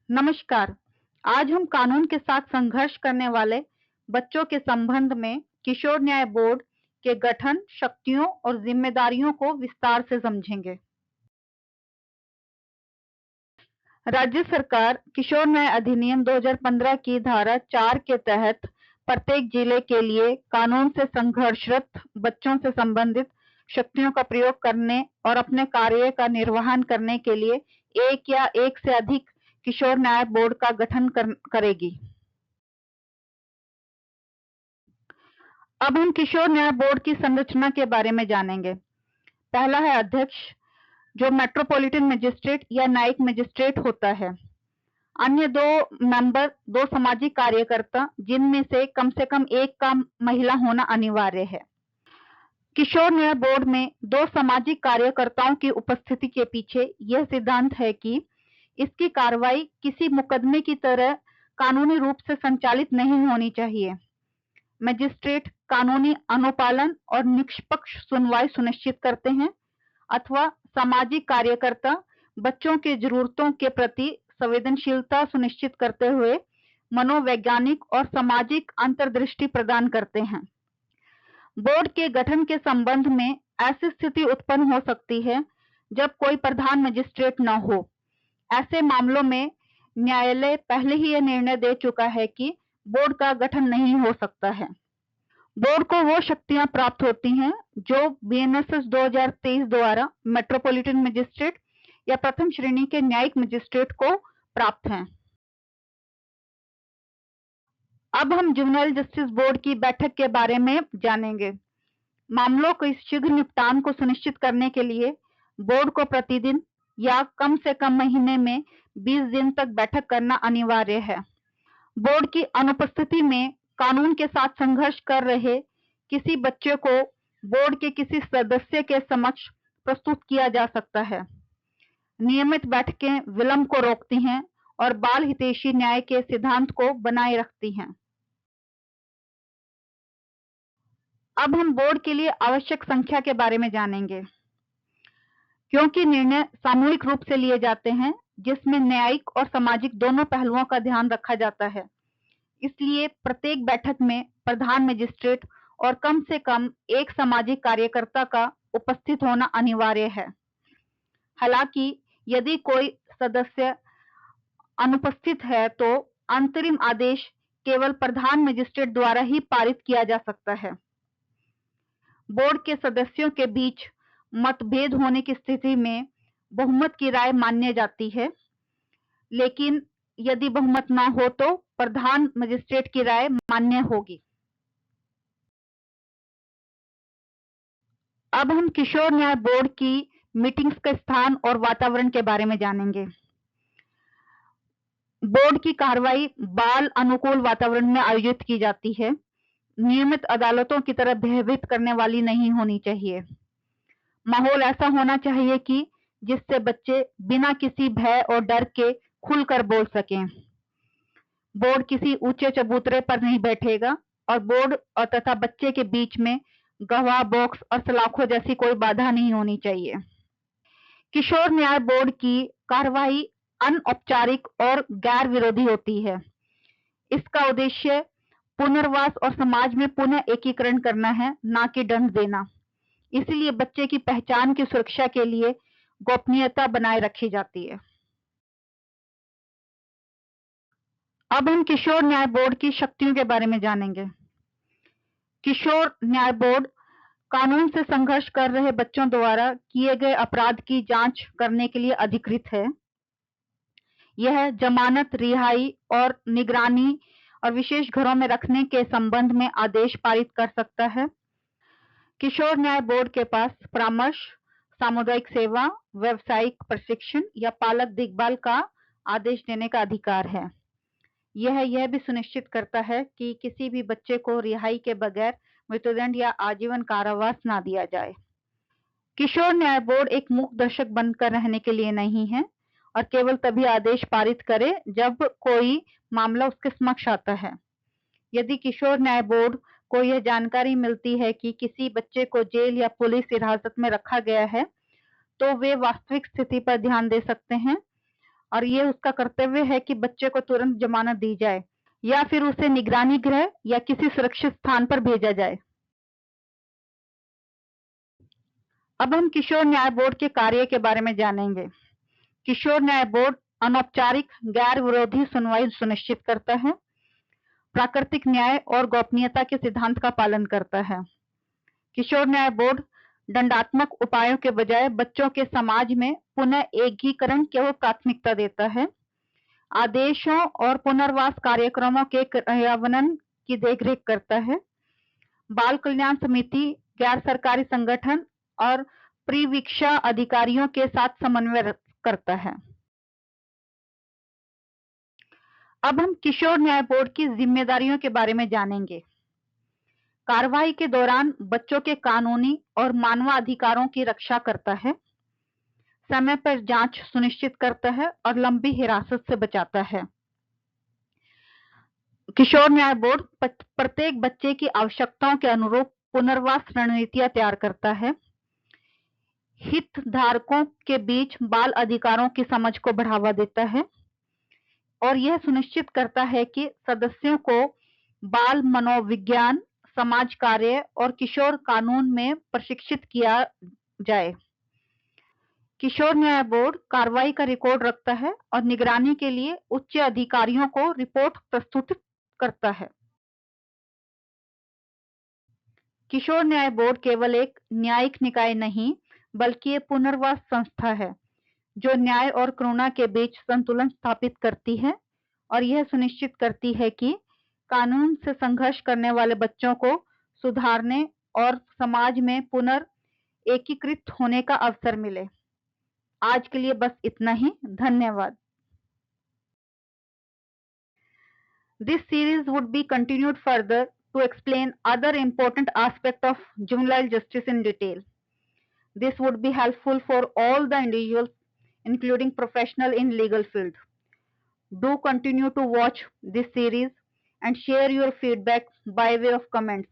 नमस्कार। आज हम कानून के साथ संघर्ष करने वाले बच्चों के संबंध में किशोर न्याय बोर्ड के गठन, शक्तियों और जिम्मेदारियों को विस्तार से समझेंगे। राज्य सरकार किशोर न्याय अधिनियम 2015 की धारा 4 के तहत प्रत्येक जिले के लिए कानून से संघर्षरत बच्चों से संबंधित शक्तियों का प्रयोग करने और अपने कार्य का निर्वहन करने के लिए एक या एक से अधिक किशोर न्याय बोर्ड का गठन करेगी। अब हम किशोर न्याय बोर्ड की संरचना के बारे में जानेंगे। पहला है अध्यक्ष, जो मेट्रोपॉलिटन मजिस्ट्रेट या न्यायिक मजिस्ट्रेट होता है। अन्य दो मेंबर, दो सामाजिक कार्यकर्ता, जिनमें से कम एक का महिला होना अनिवार्य है। किशोर न्याय बोर्ड में दो सामाजिक कार्यकर्ताओं की उपस्थिति के पीछे यह सिद्धांत है कि इसकी कार्रवाई किसी मुकदमे की तरह कानूनी रूप से संचालित नहीं होनी चाहिए। मजिस्ट्रेट कानूनी अनुपालन और निष्पक्ष सुनवाई सुनिश्चित करते हैं, अथवा सामाजिक कार्यकर्ता बच्चों के जरूरतों के प्रति संवेदनशीलता सुनिश्चित करते हुए मनोवैज्ञानिक और सामाजिक अंतर्दृष्टि प्रदान करते हैं। बोर्ड के गठन के संबंध में ऐसी स्थिति उत्पन्न हो सकती है जब कोई प्रधान मजिस्ट्रेट न हो। ऐसे मामलों में न्यायालय पहले ही यह निर्णय दे चुका है कि बोर्ड का गठन नहीं हो सकता है। बोर्ड को वो शक्तियां प्राप्त होती हैं जो बीएनएसएस 2023 द्वारा मेट्रोपॉलिटन मजिस्ट्रेट या प्रथम श्रेणी के न्यायिक मजिस्ट्रेट को प्राप्त हैं। अब हम जुवेनाइल जस्टिस बोर्ड की बैठक के बारे में जानेंगे। मामलों के शीघ्र निपटान को सुनिश्चित करने के लिए बोर्ड को प्रतिदिन या कम से कम महीने में 20 दिन तक बैठक करना अनिवार्य है। बोर्ड की अनुपस्थिति में कानून के साथ संघर्ष कर रहे किसी बच्चे को बोर्ड के किसी सदस्य के समक्ष प्रस्तुत किया जा सकता है। नियमित बैठकें विलंब को रोकती हैं और बाल हितैषी न्याय के सिद्धांत को बनाए रखती हैं। अब हम बोर्ड के लिए आवश्यक संख्या के बारे में जानेंगे। क्योंकि निर्णय सामूहिक रूप से लिए जाते हैं जिसमें न्यायिक और सामाजिक दोनों पहलुओं का ध्यान रखा जाता है, इसलिए प्रत्येक बैठक में प्रधान मजिस्ट्रेट और कम से कम एक सामाजिक कार्यकर्ता का उपस्थित होना अनिवार्य है। हालांकि यदि कोई सदस्य अनुपस्थित है तो अंतरिम आदेश केवल प्रधान मजिस्ट्रेट द्वारा ही पारित किया जा सकता है। बोर्ड के सदस्यों के बीच मतभेद होने की स्थिति में बहुमत की राय मान्य जाती है, लेकिन यदि बहुमत ना हो तो प्रधान मजिस्ट्रेट की राय मान्य होगी। अब हम किशोर न्याय बोर्ड की मीटिंग्स के स्थान और वातावरण के बारे में जानेंगे। बोर्ड की कार्रवाई बाल अनुकूल वातावरण में आयोजित की जाती है। नियमित अदालतों की तरह भयभीत करने वाली नहीं होनी चाहिए। माहौल ऐसा होना चाहिए कि जिससे बच्चे बिना किसी भय और डर के खुलकर बोल सकें। बोर्ड किसी ऊंचे चबूतरे पर नहीं बैठेगा और बोर्ड और तथा बच्चे के बीच में गवाह बॉक्स और सलाखों जैसी कोई बाधा नहीं होनी चाहिए। किशोर न्याय बोर्ड की कार्रवाई अनौपचारिक और गैर विरोधी होती है। इसका उद्देश्य पुनर्वास और समाज में पुनः एकीकरण करना है, ना कि दंड देना। इसलिए बच्चे की पहचान की सुरक्षा के लिए गोपनीयता बनाए रखी जाती है। अब हम किशोर न्याय बोर्ड की शक्तियों के बारे में जानेंगे। किशोर न्याय बोर्ड कानून से संघर्ष कर रहे बच्चों द्वारा किए गए अपराध की जांच करने के लिए अधिकृत है। यह जमानत, रिहाई और निगरानी और विशेष घरों में रखने के संबंध में आदेश पारित कर सकता है। किशोर न्याय बोर्ड के पास परामर्श, सामुदायिक सेवा, व्यावसायिक प्रशिक्षण या पालक देखभाल का आदेश देने का अधिकार है। यह भी सुनिश्चित करता है कि किसी भी बच्चे को रिहाई के बगैर मृत्युदंड या आजीवन कारावास ना दिया जाए। किशोर न्याय बोर्ड एक मूक दर्शक बनकर रहने के लिए नहीं है और केवल तभी आदेश पारित करे जब कोई मामला उसके समक्ष आता है। यदि किशोर न्याय बोर्ड को यह जानकारी मिलती है कि किसी बच्चे को जेल या पुलिस हिरासत में रखा गया है, तो वे वास्तविक स्थिति पर ध्यान दे सकते हैं और ये उसका कर्तव्य है कि बच्चे को तुरंत जमानत दी जाए या फिर उसे निगरानी गृह या किसी सुरक्षित स्थान पर भेजा जाए। अब हम किशोर न्याय बोर्ड के कार्य के बारे में जानेंगे। किशोर न्याय बोर्ड अनौपचारिक गैर विरोधी सुनवाई सुनिश्चित करता है, प्राकृतिक न्याय और गोपनीयता के सिद्धांत का पालन करता है। किशोर न्याय बोर्ड दंडात्मक उपायों के बजाय बच्चों के समाज में पुनः एकीकरण को प्राथमिकता देता है, आदेशों और पुनर्वास कार्यक्रमों के क्रियान्वयन की देखरेख करता है, बाल कल्याण समिति, गैर सरकारी संगठन और परिवीक्षा अधिकारियों के साथ समन्वय करता है। अब हम किशोर न्याय बोर्ड की जिम्मेदारियों के बारे में जानेंगे। कार्रवाई के दौरान बच्चों के कानूनी और मानवाधिकारों की रक्षा करता है, समय पर जांच सुनिश्चित करता है और लंबी हिरासत से बचाता है। किशोर न्याय बोर्ड प्रत्येक बच्चे की आवश्यकताओं के अनुरूप पुनर्वास रणनीतियां तैयार करता है, हितधारकों के बीच बाल अधिकारों की समझ को बढ़ावा देता है और यह सुनिश्चित करता है कि सदस्यों को बाल मनोविज्ञान, समाज कार्य और किशोर कानून में प्रशिक्षित किया जाए। किशोर न्याय बोर्ड कार्रवाई का रिकॉर्ड रखता है और निगरानी के लिए उच्च अधिकारियों को रिपोर्ट प्रस्तुत करता है। किशोर न्याय बोर्ड केवल एक न्यायिक निकाय नहीं, बल्कि ये पुनर्वास संस्था है जो न्याय और करुणा के बीच संतुलन स्थापित करती है और यह सुनिश्चित करती है कि कानून से संघर्ष करने वाले बच्चों को सुधारने और समाज में पुनर्एकीकृत होने का अवसर मिले। आज के लिए बस इतना ही। धन्यवाद। This series would be continued further to explain other important aspects of juvenile justice in detail. This would be helpful for all the individuals, including professionals in legal field. Do continue to watch this series and share your feedback by way of comments.